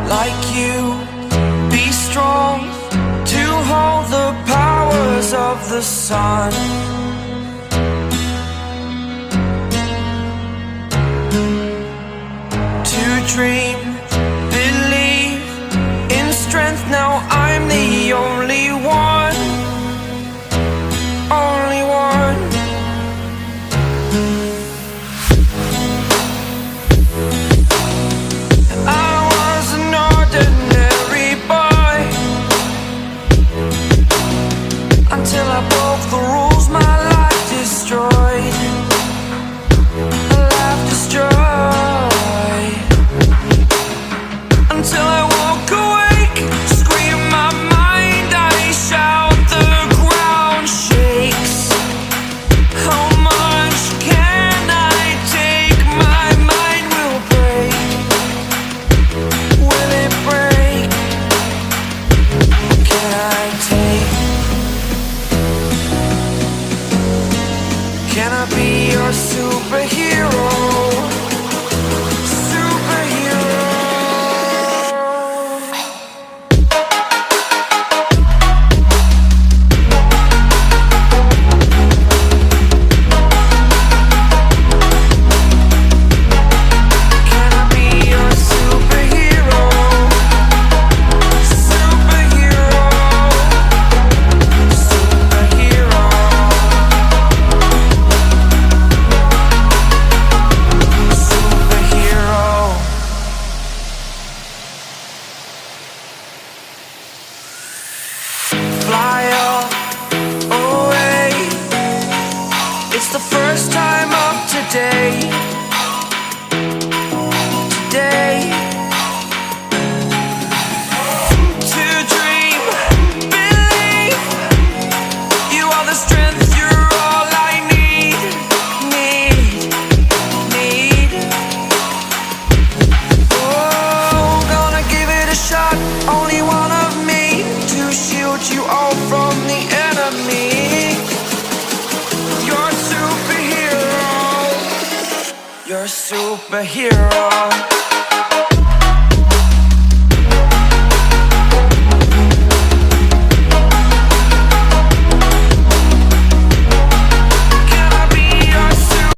like you, be strong to hold the powers of the sun. To dream, believe in strength. Now I'm the only one, only one. I was an ordinary boy until I broke the rules. My life destroyed, a life destroyed. Until I walk awake, scream my mind, I shout, the ground shakes. How much can I take? My mind will break. Will it break? Can I take? Can I be your superhero? Fly up away. It's the first time of today. Today. To dream, believe. You are the strength, you're all I need. Oh, gonna give it a shot. Only one of me to shield you all from the enemy. You're a superhero. You're a superhero.